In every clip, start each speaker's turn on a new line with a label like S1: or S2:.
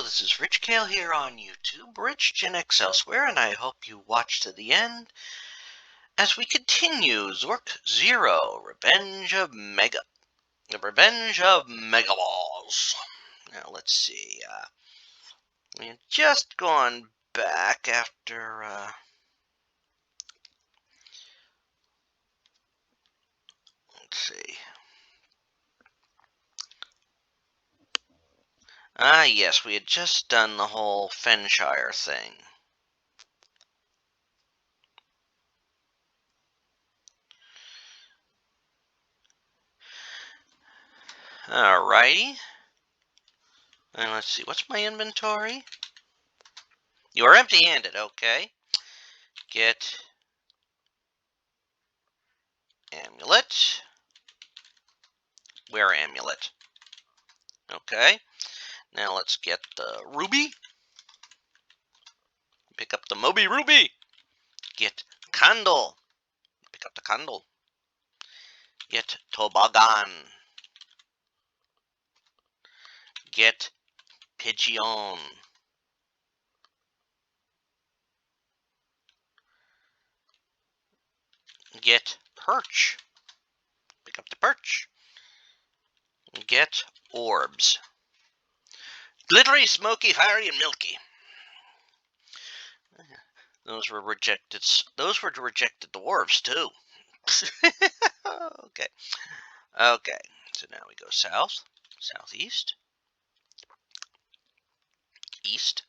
S1: this is Rich Kale here on YouTube, Rich Gen X elsewhere, and I hope you watch to the end as we continue Zork Zero, the Revenge of Megaballs. Now, let's see, we had just gone back after, let's see. Yes, we had just done the whole Fenshire thing. Alrighty. And let's see, what's my inventory? You are empty-handed, okay. Get amulet. Wear amulet. Okay. Now let's get the ruby. Pick up the Moby Ruby. Get candle. Pick up the candle. Get toboggan. Get pigeon. Get perch. Pick up the perch. Get orbs. Glittery, smoky, fiery, and milky. Those were rejected. Those were rejected dwarves too. Okay. Okay. So now we go south, southeast, east,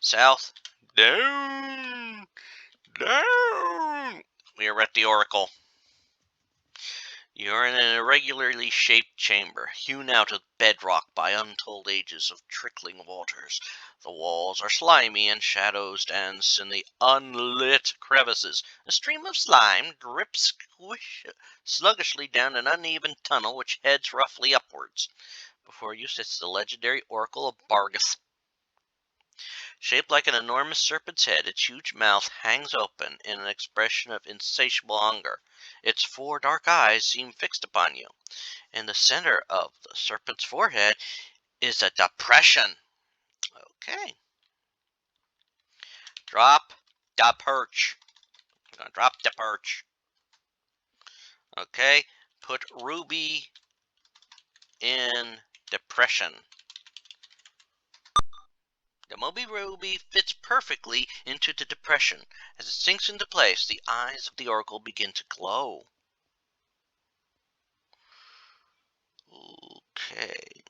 S1: south, down, down. We are at the Oracle. You are in an irregularly shaped chamber, hewn out of bedrock by untold ages of trickling waters. The walls are slimy, and shadows dance in the unlit crevices. A stream of slime drips sluggishly down an uneven tunnel which heads roughly upwards. Before you sits the legendary Oracle of Bargath. Shaped like an enormous serpent's head, its huge mouth hangs open in an expression of insatiable hunger. Its 4 dark eyes seem fixed upon you. In the center of the serpent's forehead is a depression. Okay. Drop the perch. I'm going to drop the perch. Okay. Put ruby in depression. The Moby Ruby fits perfectly into the depression. As it sinks into place, the eyes of the Oracle begin to glow. Okay.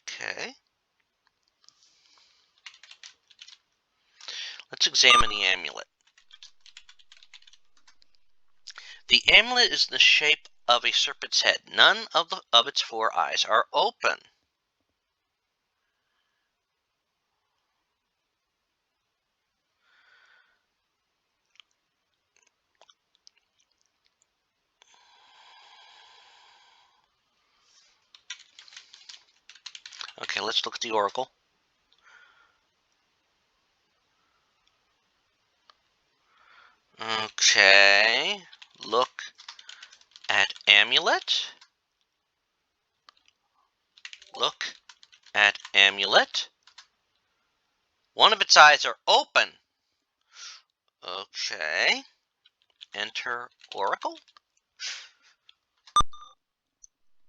S1: Okay. Let's examine the amulet. The amulet is in the shape of a serpent's head. None of its 4 eyes are open. Okay, let's look at the Oracle. Okay, look at amulet. Look at amulet. One of its eyes are open. Okay. Enter Oracle.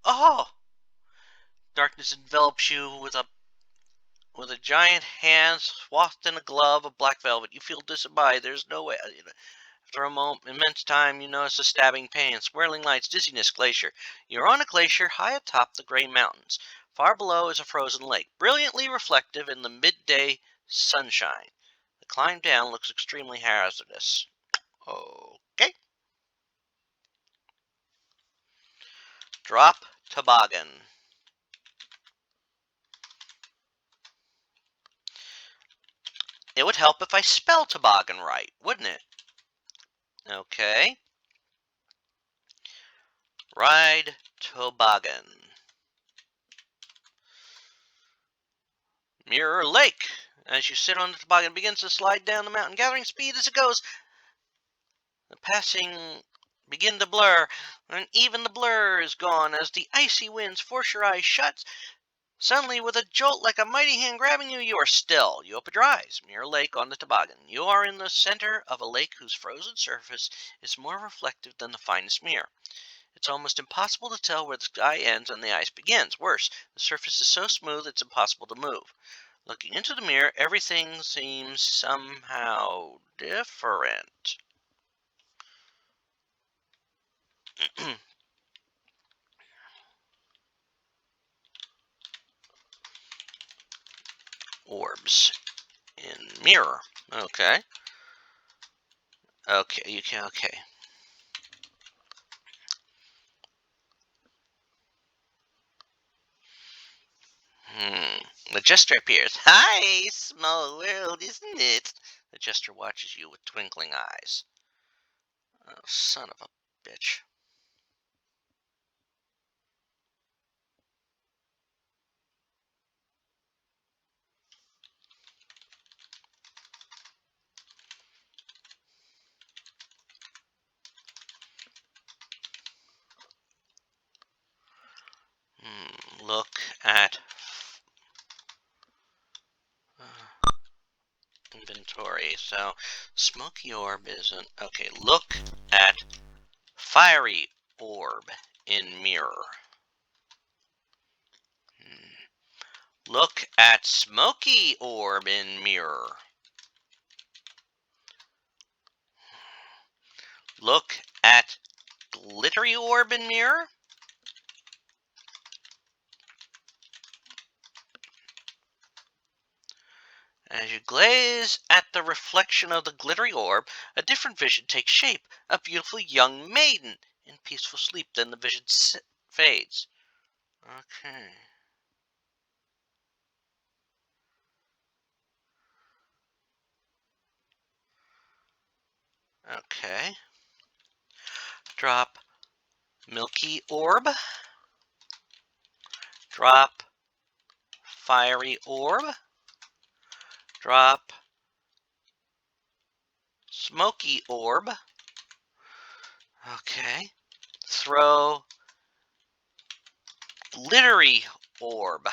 S1: Oh! Darkness envelops you with a giant hand swathed in a glove of black velvet. You feel disembodied. There's no way. After a moment, immense time, you notice a stabbing pain, swirling lights, dizziness, glacier. You're on a glacier high atop the gray mountains. Far below is a frozen lake, brilliantly reflective in the midday sunshine. The climb down looks extremely hazardous. Okay. Drop toboggan. It would help if I spell toboggan right, wouldn't it? Okay. Ride toboggan. Mirror Lake. As you sit on the toboggan, it begins to slide down the mountain, gathering speed as it goes. The passing begin to blur, and even the blur is gone as the icy winds force your eyes shut. Suddenly, with a jolt like a mighty hand grabbing you, you are still. You open your eyes. Mirror Lake on the toboggan. You are in the center of a lake whose frozen surface is more reflective than the finest mirror. It's almost impossible to tell where the sky ends and the ice begins. Worse, the surface is so smooth it's impossible to move. Looking into the mirror, everything seems somehow different. Orbs in mirror. Okay. Okay, you can. Okay. The jester appears. Hi, small world, isn't it? The jester watches you with twinkling eyes. Oh, son of a bitch. Look at inventory. So, smoky orb isn't. Okay, look at fiery orb in mirror. Look at smoky orb in mirror. Look at glittery orb in mirror. As you gaze at the reflection of the glittery orb, a different vision takes shape. A beautiful young maiden in peaceful sleep. Then the vision fades. Okay. Okay. Drop milky orb. Drop fiery orb. Drop smoky orb. Okay. Throw glittery orb.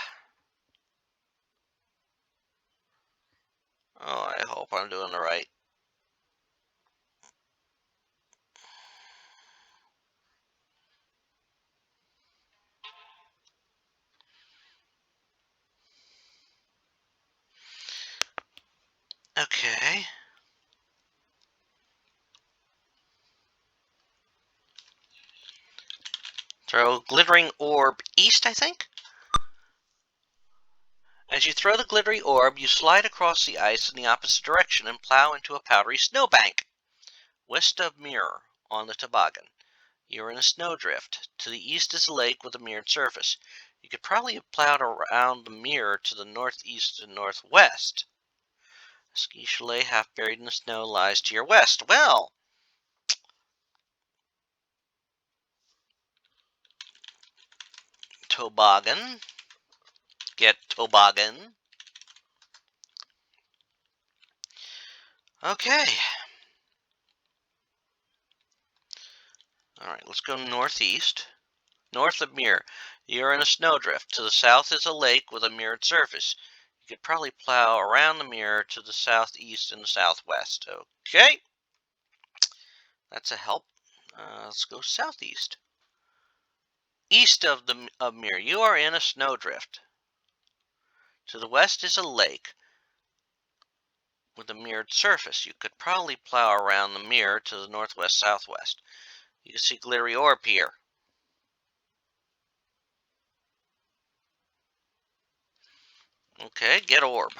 S1: Oh, I hope I'm doing the right. Okay. Throw glittering orb east, I think? As you throw the glittery orb, you slide across the ice in the opposite direction and plow into a powdery snowbank. West of mirror on the toboggan. You're in a snowdrift. To the east is a lake with a mirrored surface. You could probably have plowed around the mirror to the northeast and northwest. A ski chalet half buried in the snow lies to your west. Well, toboggan. Get toboggan. Okay. All right, let's go northeast. North of mirror, you're in a snowdrift. To the south is a lake with a mirrored surface. You could probably plow around the mirror to the southeast and the southwest. Okay, that's a help. Let's go southeast. East of the mirror, you are in a snowdrift. To the west is a lake with a mirrored surface. You could probably plow around the mirror to the northwest, southwest. You can see glittery orb here. Okay, get orb.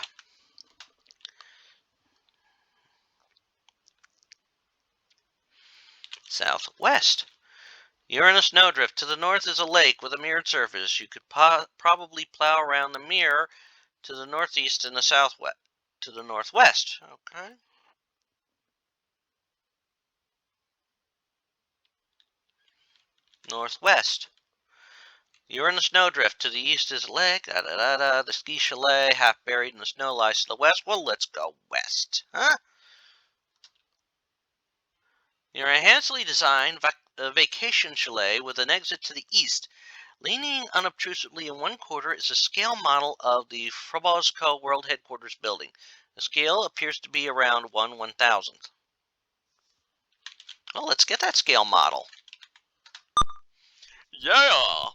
S1: Southwest. You're in a snowdrift. To the north is a lake with a mirrored surface. You could probably plow around the mirror to the northeast and the southwest. To the northwest. Okay. Northwest. You're in a snowdrift. To the east is a lake. The ski chalet, half buried in the snow, lies to the west. Well, let's go west. Huh? You're a handsomely designed vacation chalet with an exit to the east. Leaning unobtrusively in one corner is a scale model of the Frobosco World Headquarters building. The scale appears to be around 1/1000th. Well, let's get that scale model. Yeah!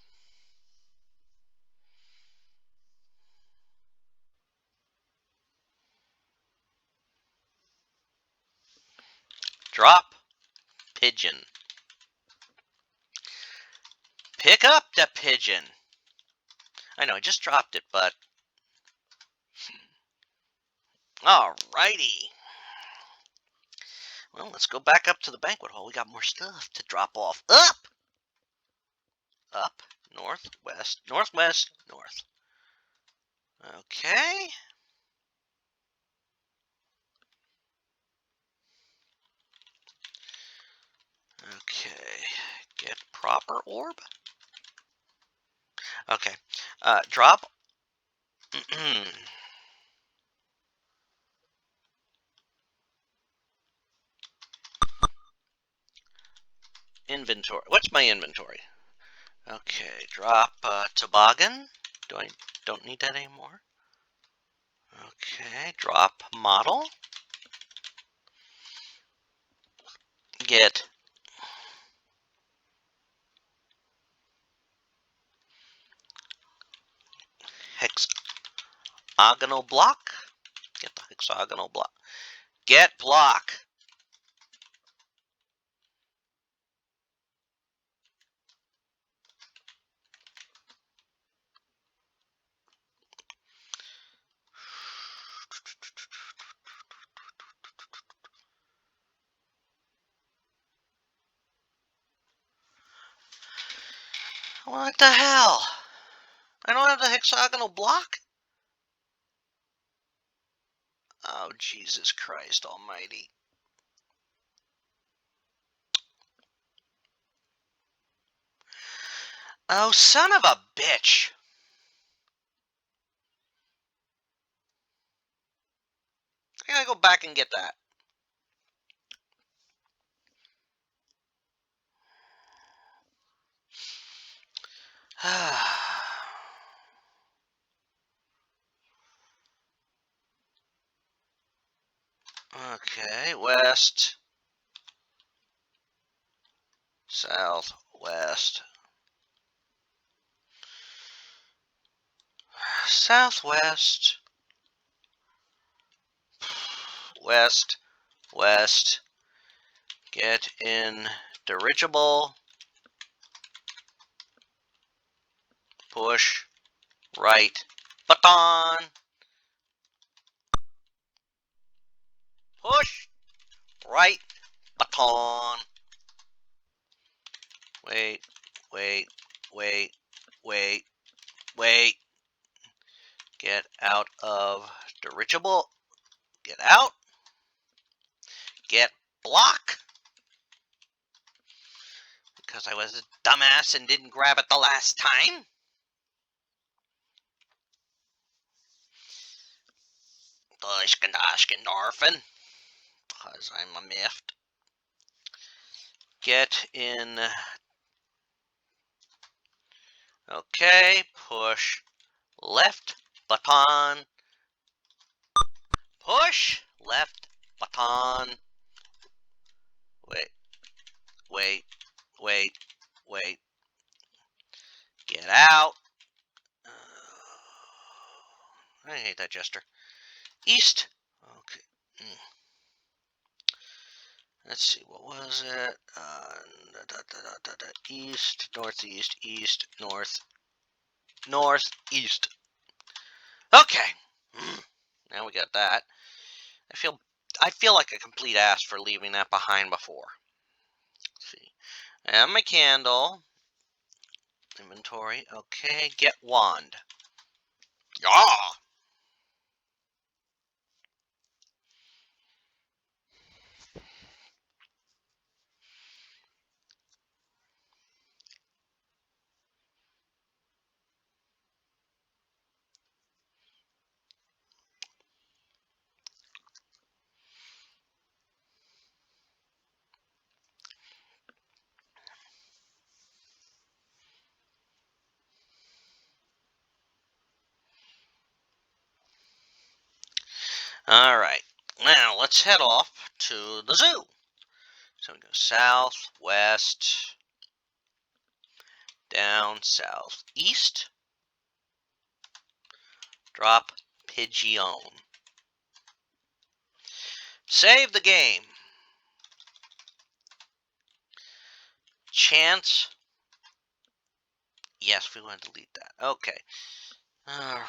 S1: Drop pigeon. Pick up the pigeon. I know, I just dropped it, but... Alrighty. Well, let's go back up to the banquet hall. We got more stuff to drop off. Up! Up, north, west, northwest, north. Okay. Okay. Get proper orb. Okay. Drop. Inventory. What's my inventory? Okay. Drop toboggan. Don't need that anymore. Okay. Drop model. Get hexagonal block. Get the hexagonal block. Get block. What the hell? I don't have the hexagonal block? Oh, Jesus Christ almighty. Oh, son of a bitch. I gotta go back and get that. Okay, west, south, west, southwest, west, west. Get in dirigible. Push right button. Push right button. Wait, wait, wait, wait, wait. Get out of dirigible. Get out. Get block. Because I was a dumbass and didn't grab it the last time. Dorfin. Because I'm a miffed. Get in. Okay, push left button. Push left button. Wait, wait, wait, wait. Get out. I hate that gesture. East. Okay. Let's see, what was it? East, northeast, east, north, northeast. Okay. Now we got that. I feel like a complete ass for leaving that behind before. Let's see. And my candle. Inventory. Okay, get wand. Yeah. All right. Now let's head off to the zoo. So we go south, west, down, southeast. Drop Pigeon. Save the game. Chance. Yes, we want to delete that. Okay. Alrighty.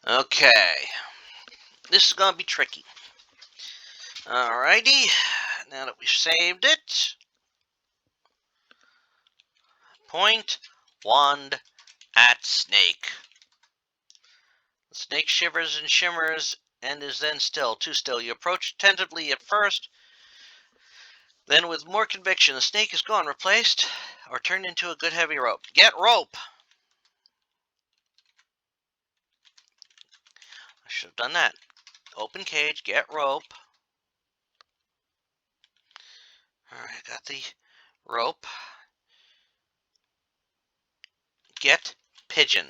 S1: Okay. This is going to be tricky. Alrighty. Now that we've saved it. Point wand at snake. The snake shivers and shimmers and is then still, too still. You approach tentatively at first. Then with more conviction, the snake is gone, replaced, or turned into a good heavy rope. Get rope! I should have done that. Open cage, get rope. Alright, got the rope. Get pigeon.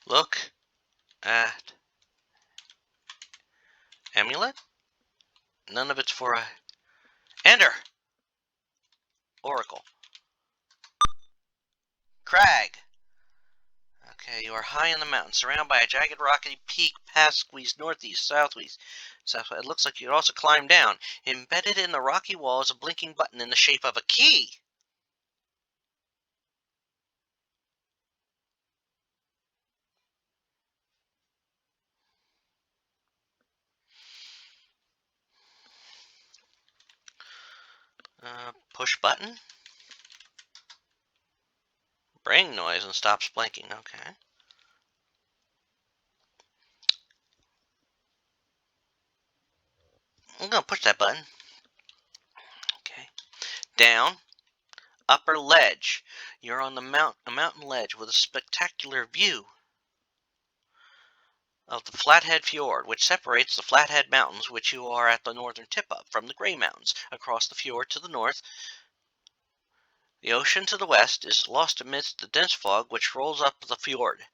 S1: Look at amulet. None of it's for a... Enter! Oracle. Crag. Okay, you are high in the mountain, surrounded by a jagged rocky peak, past squeezed northeast, southwest. It looks like you could also climb down. Embedded in the rocky wall is a blinking button in the shape of a key. Push button. Ring noise and stops blinking. Okay. I'm going to push that button. Okay. Down. Upper ledge. You're on the a mountain ledge with a spectacular view of the Flathead Fjord, which separates the Flathead Mountains, which you are at the northern tip of, from the Grey Mountains. Across the fjord to the north, the ocean to the west is lost amidst the dense fog which rolls up the fjord.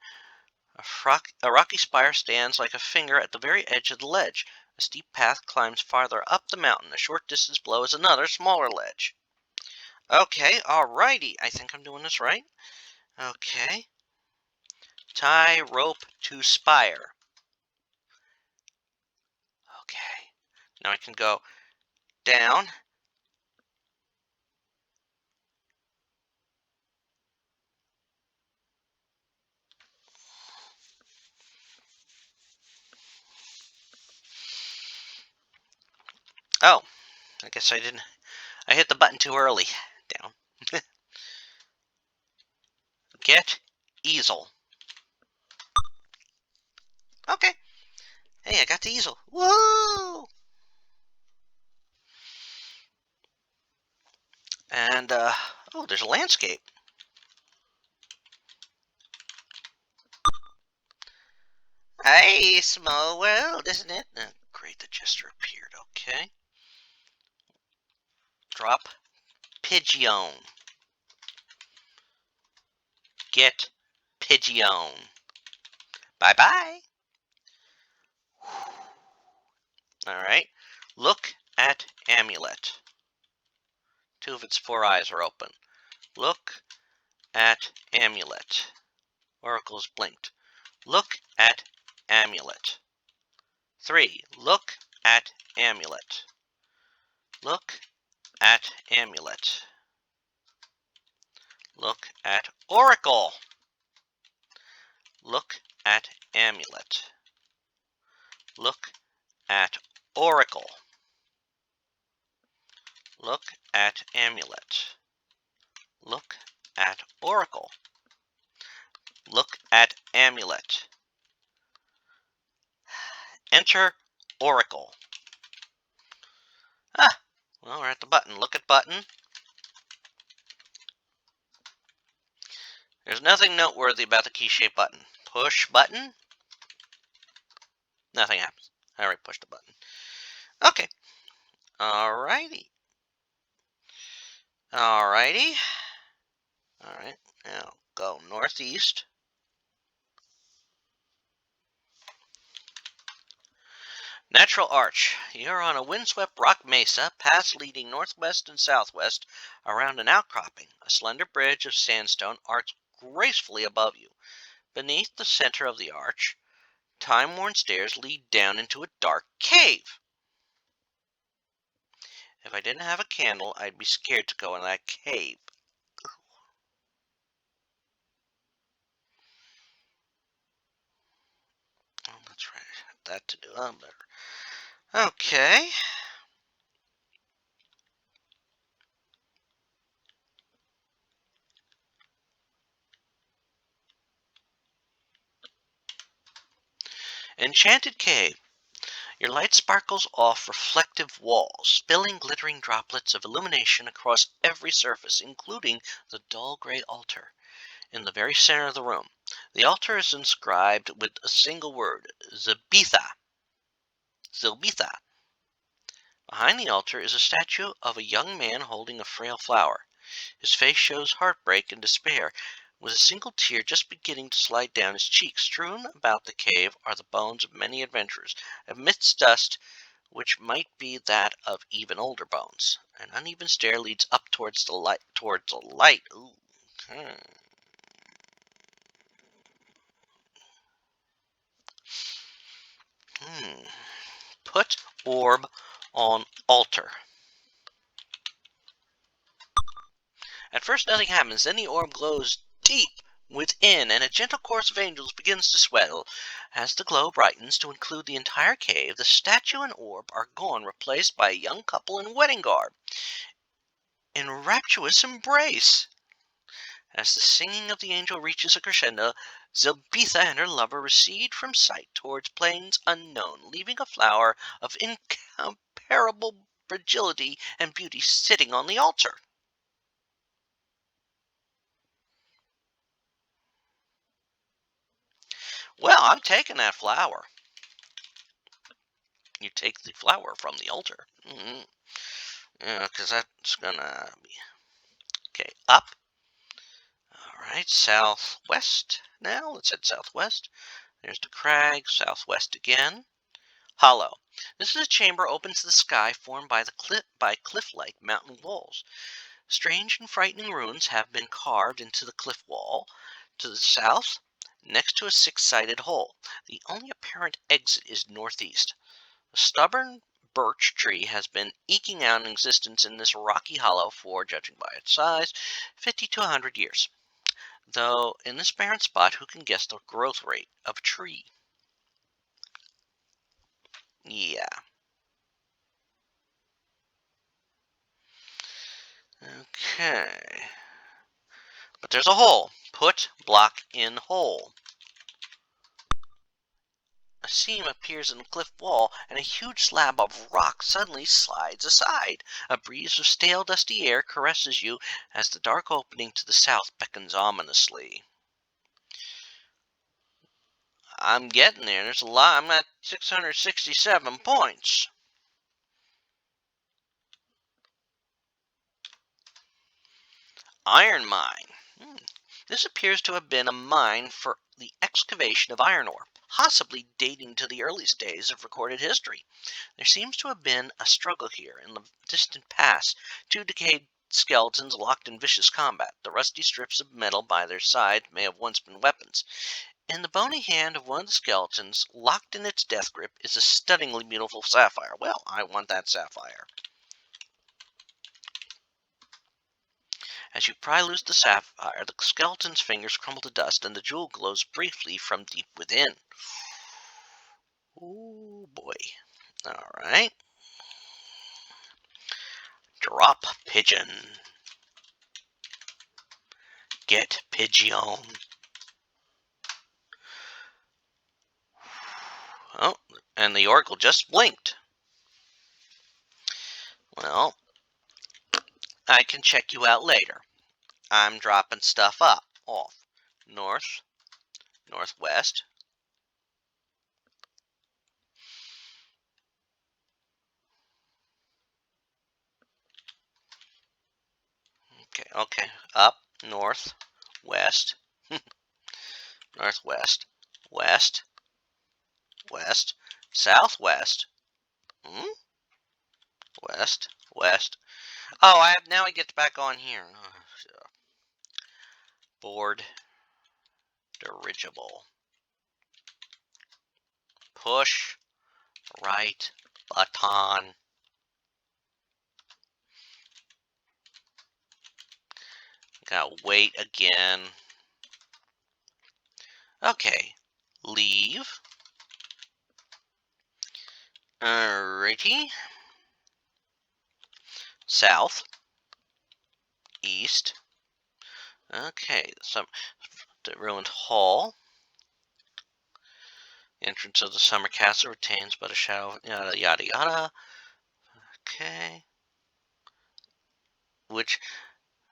S1: A rocky spire stands like a finger at the very edge of the ledge. A steep path climbs farther up the mountain. A short distance below is another, smaller ledge. Okay, alrighty. I think I'm doing this right. Okay. Tie rope to spire. Okay. Now I can go down. Oh, I guess I didn't. I hit the button too early. Down. Get easel. Okay. Hey, I got the easel. Woo! And, oh, there's a landscape. Hey, small world, isn't it? Great, the jester appeared. Okay. Drop pigeon. Get pigeon. Bye-bye. Alright. Look at amulet. Two of its four eyes are open. Look at amulet. Oracle's blinked. Look at amulet. 3. Look at amulet. Look at amulet. Look at oracle. Look at amulet. Look at oracle. Look at amulet. Look at oracle. Look at amulet. Enter oracle. Ah, well, we're at the button. Look at button. There's nothing noteworthy about the key-shaped button. Push button. Nothing happens. I already pushed the button. Okay. Alrighty. Alrighty. Alright. Now go northeast. Natural arch. You're on a windswept rock mesa, paths leading northwest and southwest around an outcropping. A slender bridge of sandstone arcs gracefully above you. Beneath the center of the arch, time-worn stairs lead down into a dark cave. If I didn't have a candle, I'd be scared to go in that cave. Oh, that's right. That to do. I'm better. Okay. Enchanted cave. Your light sparkles off reflective walls, spilling glittering droplets of illumination across every surface, including the dull gray altar in the very center of the room. The altar is inscribed with a single word, Zilbitha. Zilbitha. Behind the altar is a statue of a young man holding a frail flower. His face shows heartbreak and despair, with a single tear just beginning to slide down his cheek. Strewn about the cave are the bones of many adventurers. Amidst dust, which might be that of even older bones, an uneven stair leads up towards the light. Ooh. Hmm. Put orb on altar. At first nothing happens, then the orb glows deep within, and a gentle chorus of angels begins to swell. As the glow brightens to include the entire cave, the statue and orb are gone, replaced by a young couple in wedding garb, in rapturous embrace. As the singing of the angel reaches a crescendo, Zilbitha and her lover recede from sight towards plains unknown, leaving a flower of incomparable fragility and beauty sitting on the altar. Well, I'm taking that flower. You take the flower from the altar. Mm-hmm. Yeah, because that's gonna be... Okay, up. Alright, southwest now. Let's head southwest. There's the crag, southwest again. Hollow. This is a chamber open to the sky formed by cliff-like mountain walls. Strange and frightening runes have been carved into the cliff wall to the south, next to a six-sided hole. The only apparent exit is northeast. A stubborn birch tree has been eking out an existence in this rocky hollow for, judging by its size, 50 to 100 years. Though in this barren spot, who can guess the growth rate of a tree? Yeah. Okay. But there's a hole. Put block in hole. A seam appears in the cliff wall, and a huge slab of rock suddenly slides aside. A breeze of stale, dusty air caresses you as the dark opening to the south beckons ominously. I'm getting there. There's a lot. I'm at 667 points. Iron mine. This appears to have been a mine for the excavation of iron ore, possibly dating to the earliest days of recorded history. There seems to have been a struggle here in the distant past. Two decayed skeletons locked in vicious combat. The rusty strips of metal by their side may have once been weapons. In the bony hand of one of the skeletons, locked in its death grip, is a stunningly beautiful sapphire. Well, I want that sapphire. As you pry loose the sapphire, the skeleton's fingers crumble to dust, and the jewel glows briefly from deep within. Oh boy. Alright. Drop pigeon. Get pigeon. And the oracle just blinked. Well, I can check you out later. I'm dropping stuff off. North, northwest. Okay. Up, north, west, northwest, west, west, southwest, west, west. Oh, now I get back on here. Board dirigible. Push right button. Gotta wait again. Okay. Leave. Alrighty. South. East. Okay. The ruined hall. Entrance of the summer castle retains but a shadow. Yada yada yada. Okay. Which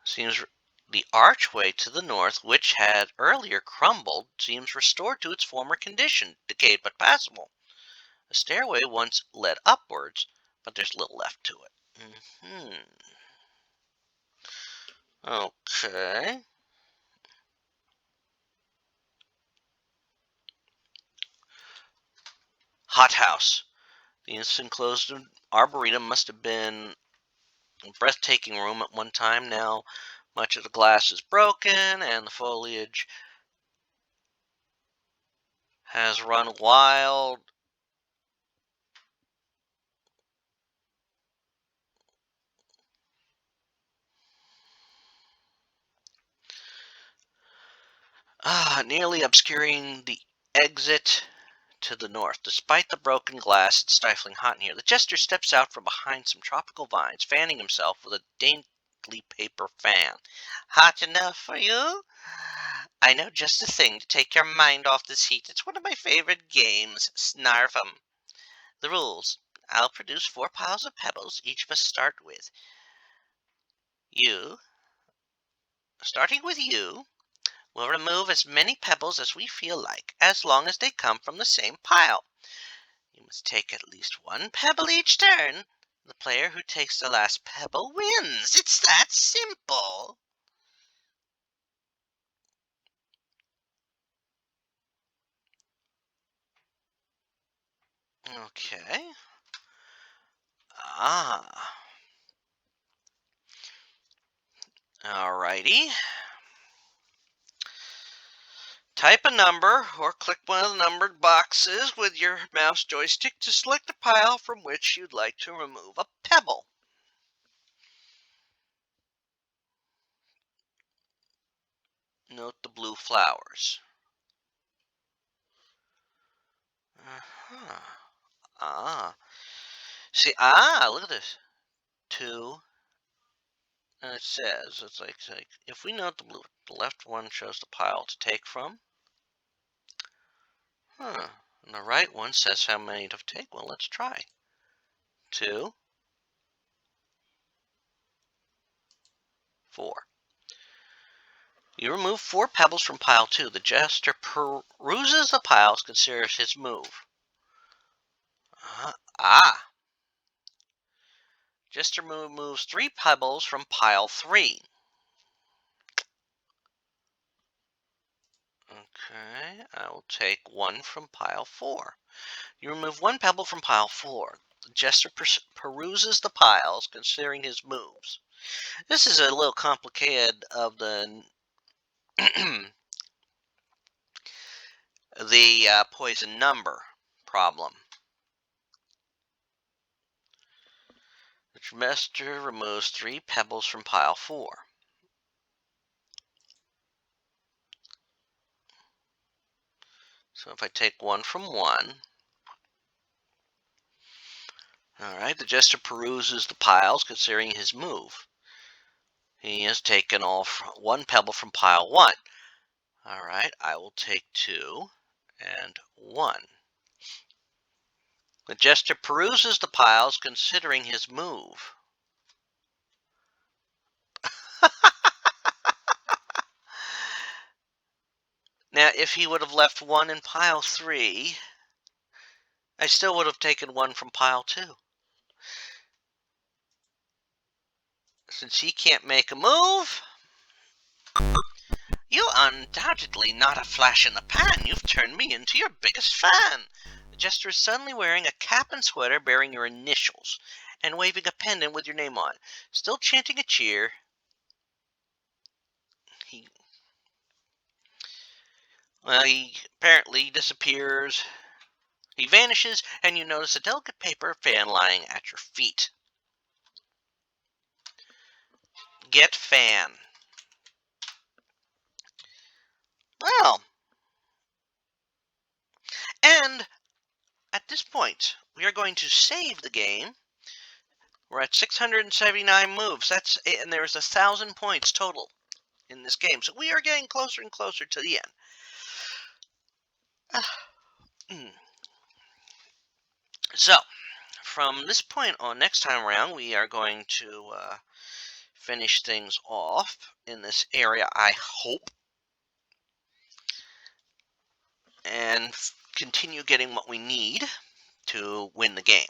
S1: seems the archway to the north, which had earlier crumbled, seems restored to its former condition, decayed but passable. The stairway once led upwards, but there's little left to it. Okay. Hothouse. The enclosed arboretum must have been a breathtaking room at one time. Now much of the glass is broken and the foliage has run wild. Nearly obscuring the exit to the north. Despite the broken glass, it's stifling hot in here. The jester steps out from behind some tropical vines, fanning himself with a dainty paper fan. Hot enough for you? I know just the thing to take your mind off this heat. It's one of my favorite games. Snarf 'em. The rules. I'll produce 4 piles of pebbles. Each must start with you. Starting with you, we'll remove as many pebbles as we feel like, as long as they come from the same pile. You must take at least 1 pebble each turn. The player who takes the last pebble wins. It's that simple. Okay. Alrighty. Type a number or click one of the numbered boxes with your mouse joystick to select a pile from which you'd like to remove a pebble. Note the blue flowers. See, look at this. 2. And it says, it's like if we note the blue, the left one shows the pile to take from. And the right one says how many to take. Well, let's try. 2, 4. You remove 4 pebbles from pile 2. The jester peruses the piles, considers his move. Jester removes 3 pebbles from pile 3. Okay, I will take 1 from pile 4. You remove 1 pebble from pile 4. The jester peruses the piles, considering his moves. This is a little complicated of the the poison number problem. The jester removes 3 pebbles from pile 4. So if I take 1 from 1, alright, the jester peruses the piles, considering his move. He has taken off 1 pebble from pile 1. Alright, I will take 2 and 1. The jester peruses the piles, considering his move. Now, if he would have left one in pile 3, I still would have taken one from pile 2. Since he can't make a move, you're undoubtedly not a flash in the pan. You've turned me into your biggest fan. The jester is suddenly wearing a cap and sweater bearing your initials and waving a pendant with your name on. Still chanting a cheer, he apparently disappears. He vanishes, and you notice a delicate paper fan lying at your feet. Get fan. Well, and at this point, we are going to save the game. We're at 679 moves. And there's 1,000 points total in this game. So we are getting closer and closer to the end. So, from this point on, next time around, we are going to finish things off in this area, I hope, and continue getting what we need to win the game.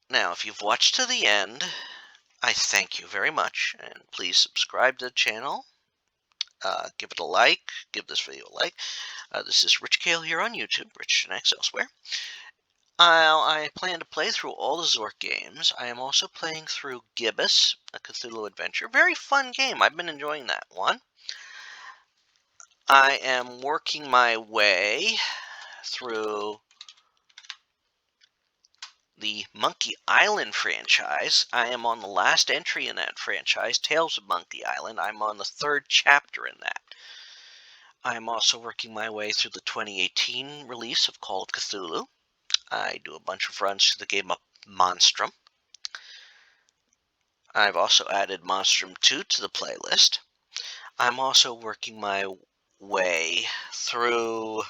S1: Now, if you've watched to the end, I thank you very much, and please subscribe to the channel. Give it a like. Give this video a like. This is Rich Kale here on YouTube, Rich and X elsewhere. I plan to play through all the Zork games. I am also playing through Gibbous, a Cthulhu adventure. Very fun game. I've been enjoying that one. I am working my way through the Monkey Island franchise. I am on the last entry in that franchise, Tales of Monkey Island. I'm on the 3rd chapter in that. I'm also working my way through the 2018 release of Call of Cthulhu. I do a bunch of runs to the game of Monstrum. I've also added Monstrum 2 to the playlist. I'm also working my way through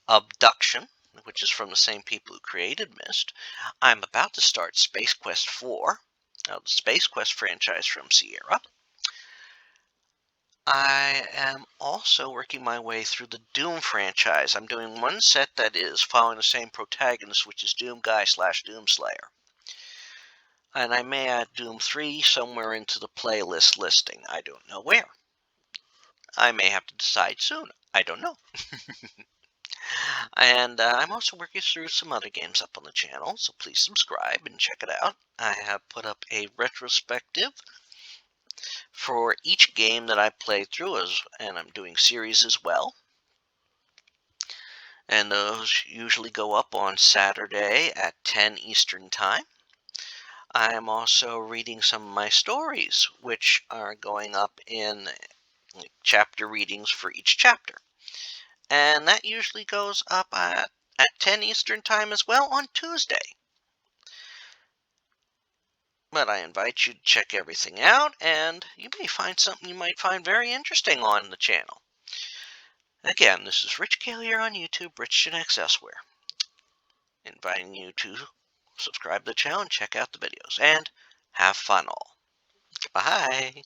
S1: Abduction, which is from the same people who created Myst. I'm about to start Space Quest 4, the Space Quest franchise from Sierra. I am also working my way through the Doom franchise. I'm doing one set that is following the same protagonist, which is Doom Guy / Doom Slayer. And I may add Doom 3 somewhere into the playlist listing. I don't know where. I may have to decide soon. I don't know. And I'm also working through some other games up on the channel, so please subscribe and check it out. I have put up a retrospective for each game that I played through, and I'm doing series as well. And those usually go up on Saturday at 10 Eastern Time. I am also reading some of my stories, which are going up in chapter readings for each chapter. And that usually goes up at 10 Eastern Time as well on Tuesday. But I invite you to check everything out, and you may find something you might find very interesting on the channel. Again, this is Rich Kale here on YouTube, Rich and X elsewhere. Inviting you to subscribe to the channel and check out the videos. And have fun all. Bye.